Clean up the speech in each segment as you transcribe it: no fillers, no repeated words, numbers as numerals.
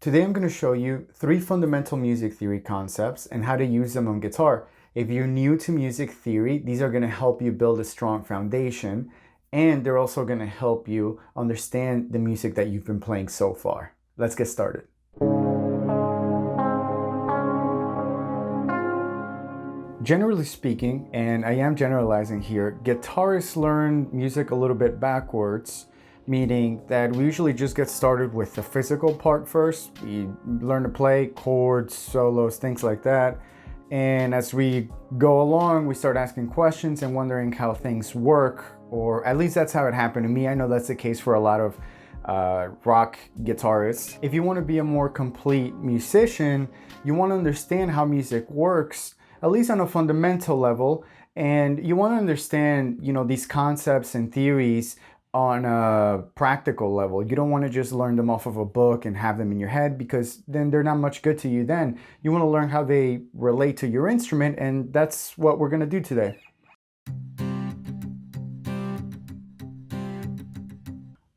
Today I'm going to show you 3 fundamental music theory concepts and how to use them on guitar. If you're new to music theory, these are going to help you build a strong foundation, and they're also going to help you understand the music that you've been playing so far. Let's get started. Generally speaking, and I am generalizing here, guitarists learn music a little bit backwards, meaning that we usually just get started with the physical part first. We learn to play chords, solos, things like that. And as we go along, we start asking questions and wondering how things work, or at least that's how it happened to me. I know that's the case for a lot of rock guitarists. If you want to be a more complete musician, you want to understand how music works, at least on a fundamental level, and you want to understand, these concepts and theories on a practical level. You don't want to just learn them off of a book and have them in your head, because then they're not much good to you then. You want to learn how they relate to your instrument, and that's what we're going to do today.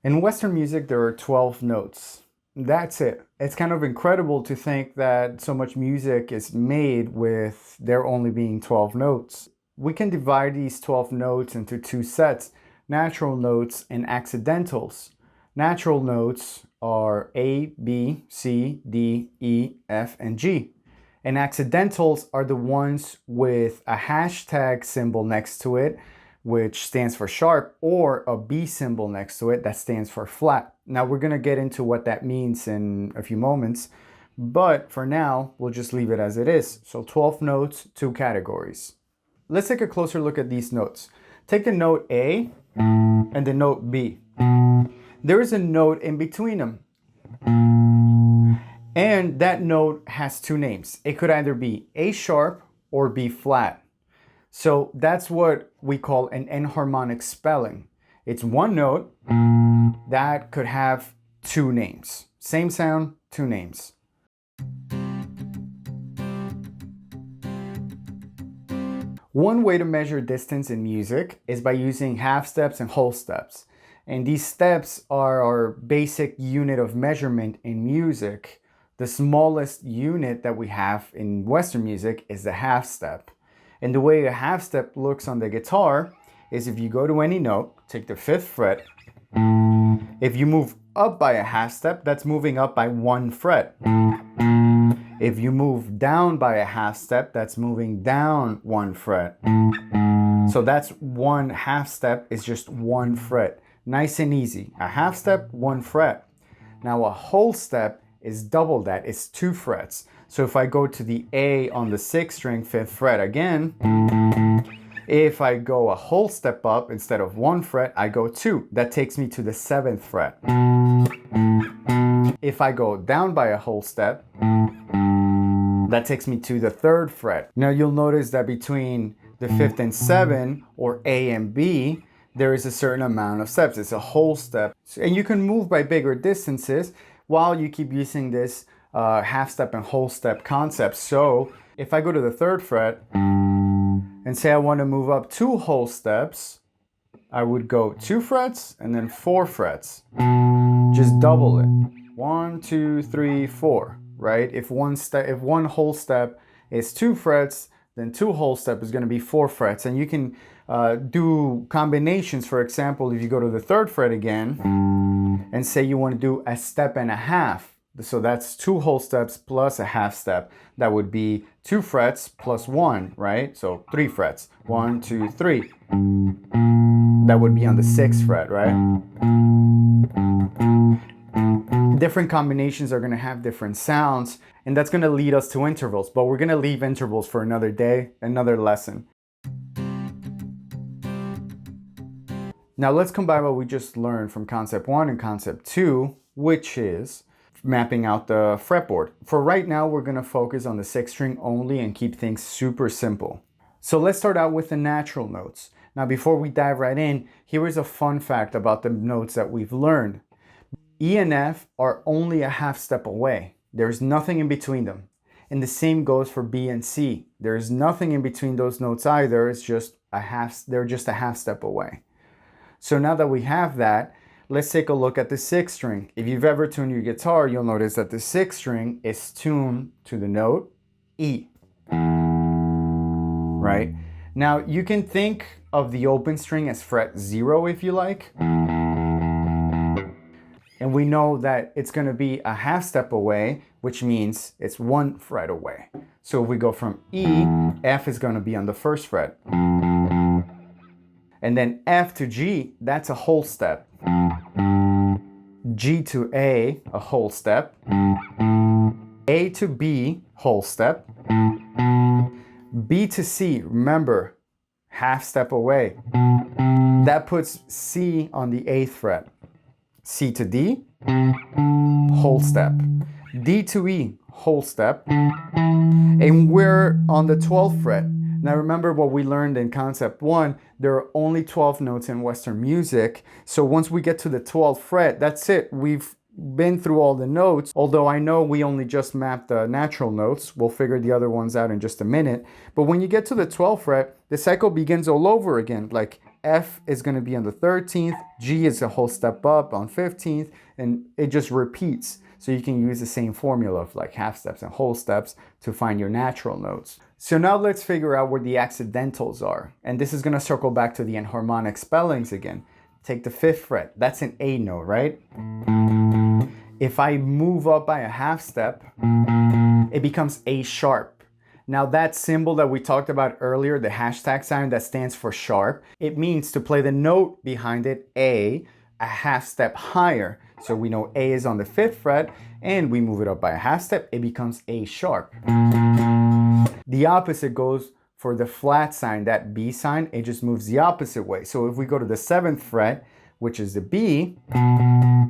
In Western music, there are 12 notes. That's it. It's kind of incredible to think that so much music is made with there only being 12 notes. We can divide these 12 notes into 2 sets: natural notes and accidentals. Natural notes are A, B, C, D, E, F, and G. And accidentals are the ones with a hashtag symbol next to it, which stands for sharp, or a B symbol next to it that stands for flat. Now we're going to get into what that means in a few moments, but for now, we'll just leave it as it is. So 12 notes, 2 categories. Let's take a closer look at these notes. Take the note A and the note B. There is a note in between them. And that note has 2 names. It could either be A sharp or B flat. So that's what we call an enharmonic spelling. It's one note that could have 2 names. Same sound, 2 names. One way to measure distance in music is by using half steps and whole steps. And these steps are our basic unit of measurement in music. The smallest unit that we have in Western music is the half step. And the way a half step looks on the guitar is if you go to any note, take the 5th fret. If you move up by a half step, that's moving up by 1 fret. If you move down by a half step, that's moving down 1 fret. So that's 1 half step is just 1 fret. Nice and easy. A half step, 1 fret. Now a whole step is double that. It's 2 frets. So if I go to the A on the 6th string, 5th fret again, if I go a whole step up, instead of 1 fret, I go 2. That takes me to the 7th fret. If I go down by a whole step, that takes me to the 3rd fret. Now you'll notice that between the 5th and 7th, or A and B, there is a certain amount of steps. It's a whole step. And you can move by bigger distances while you keep using this half step and whole step concept. So if I go to the 3rd fret and say I want to move up 2 whole steps, I would go 2 frets and then 4 frets. Just double it. 1, 2, 3, 4, right? If one whole step is 2 frets, then 2 whole step is going to be 4 frets. And you can do combinations. For example, if you go to the 3rd fret again and say you want to do a step and a half, so that's 2 whole steps plus a half step. That would be 2 frets plus 1, right? So 3 frets. 1, 2, 3. That would be on the 6th fret, right? Different combinations are going to have different sounds, and that's going to lead us to intervals. But we're going to leave intervals for another day, another lesson. Now let's combine what we just learned from concept 1 and concept 2, which is mapping out the fretboard. For right now, we're going to focus on the 6th string only and keep things super simple. So let's start out with the natural notes. Now before we dive right in, here is a fun fact about the notes that we've learned. E and F are only a half step away. There's nothing in between them. And the same goes for B and C. There's nothing in between those notes either. They're just a half step away. So now that we have that, let's take a look at the sixth string. If you've ever tuned your guitar, you'll notice that the sixth string is tuned to the note E, right? Now you can think of the open string as fret 0 if you like. And we know that it's going to be a half step away, which means it's 1 fret away. So if we go from E, F is going to be on the first fret. And then F to G, that's a whole step. G to A, a whole step. A to B, whole step. B to C, remember, half step away. That puts C on the 8th fret. C to D, whole step. D to E, whole step. And we're on the 12th fret. Now remember what we learned in concept 1, there are only 12 notes in Western music. So once we get to the 12th fret, that's it. We've been through all the notes, although I know we only just mapped the natural notes. We'll figure the other ones out in just a minute. But when you get to the 12th fret, the cycle begins all over again. Like F is going to be on the 13th, G is a whole step up on 15th, and it just repeats. So you can use the same formula of like half steps and whole steps to find your natural notes. So now let's figure out where the accidentals are. And this is going to circle back to the enharmonic spellings again. Take the 5th fret, that's an A note, right? If I move up by a half step, it becomes A sharp. Now that symbol that we talked about earlier, the hashtag sign that stands for sharp, it means to play the note behind it, A half step higher. So we know A is on the 5th fret and we move it up by a half step, it becomes A sharp. The opposite goes for the flat sign, that B sign, it just moves the opposite way. So if we go to the 7th fret, which is the B,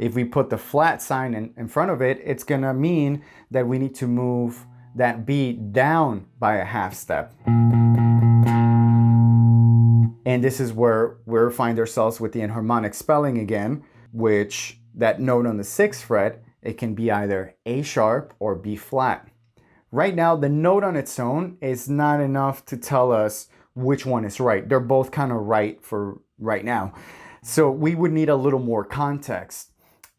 if we put the flat sign in front of it, it's gonna mean that we need to move that B down by a half step. And this is where we find ourselves with the enharmonic spelling again, which that note on the 6th fret, it can be either A sharp or B flat. Right now, the note on its own is not enough to tell us which one is right. They're both kind of right for right now. So we would need a little more context.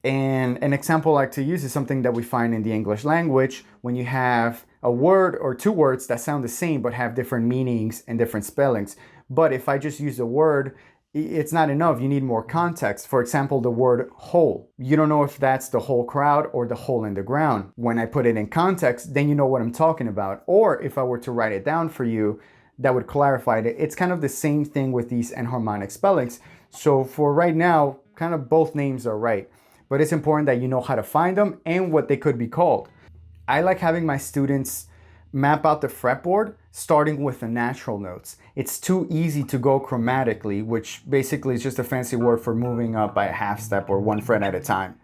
And an example I like to use is something that we find in the English language when you have a word or two words that sound the same but have different meanings and different spellings. But if I just use a word, it's not enough. You need more context. For example, the word hole. You don't know if that's the whole crowd or the hole in the ground. When I put it in context, then you know what I'm talking about. Or if I were to write it down for you, that would clarify it. It's kind of the same thing with these enharmonic spellings. So for right now, kind of both names are right. But it's important that you know how to find them and what they could be called. I like having my students map out the fretboard starting with the natural notes. It's too easy to go chromatically, which basically is just a fancy word for moving up by a half step or 1 fret at a time.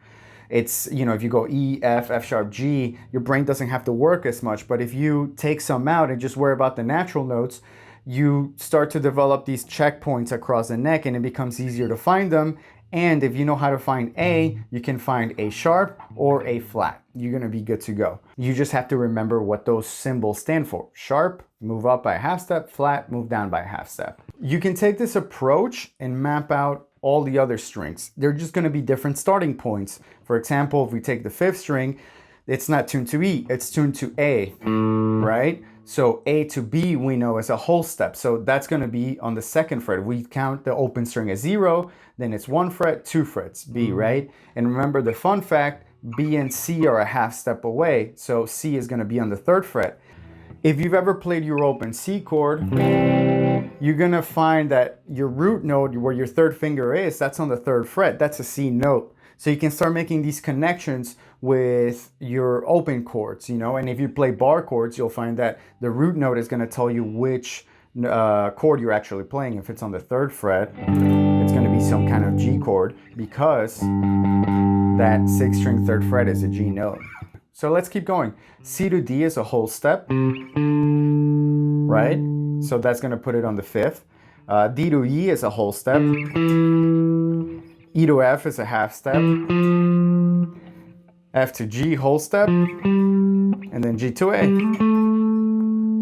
It's, you know, if you go E, F, F sharp, G, your brain doesn't have to work as much. But if you take some out and just worry about the natural notes, you start to develop these checkpoints across the neck and it becomes easier to find them. And if you know how to find A, you can find A sharp or A flat. You're gonna be good to go. You just have to remember what those symbols stand for. Sharp, move up by a half step, flat, move down by a half step. You can take this approach and map out all the other strings. They're just gonna be different starting points. For example, if we take the 5th string, it's not tuned to E, it's tuned to A, right? So A to B we know is a whole step. So that's gonna be on the 2nd fret. We count the open string as 0, then it's 1 fret, 2 frets, B, right? And remember the fun fact, B and C are a half step away. So C is gonna be on the 3rd fret. If you've ever played your open C chord, you're gonna find that your root note, where your 3rd finger is, that's on the 3rd fret. That's a C note. So you can start making these connections with your open chords, you know, and if you play bar chords, you'll find that the root note is gonna tell you which chord you're actually playing. If it's on the 3rd fret, it's gonna be some kind of G chord because that 6th string 3rd fret is a G note. So let's keep going. C to D is a whole step, right? So that's gonna put it on the 5th. D to E is a whole step. E to F is a half step. F to G, whole step. And then G to A.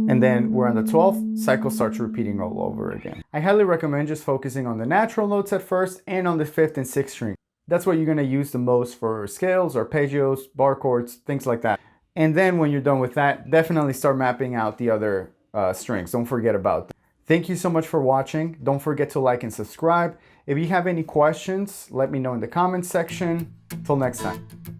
And then we're on the 12th, cycle starts repeating all over again. I highly recommend just focusing on the natural notes at first and on the 5th and 6th string. That's what you're going to use the most for scales, arpeggios, bar chords, things like that. And then when you're done with that, definitely start mapping out the other strings. Don't forget about them. Thank you so much for watching. Don't forget to like and subscribe. If you have any questions, let me know in the comments section. Till next time.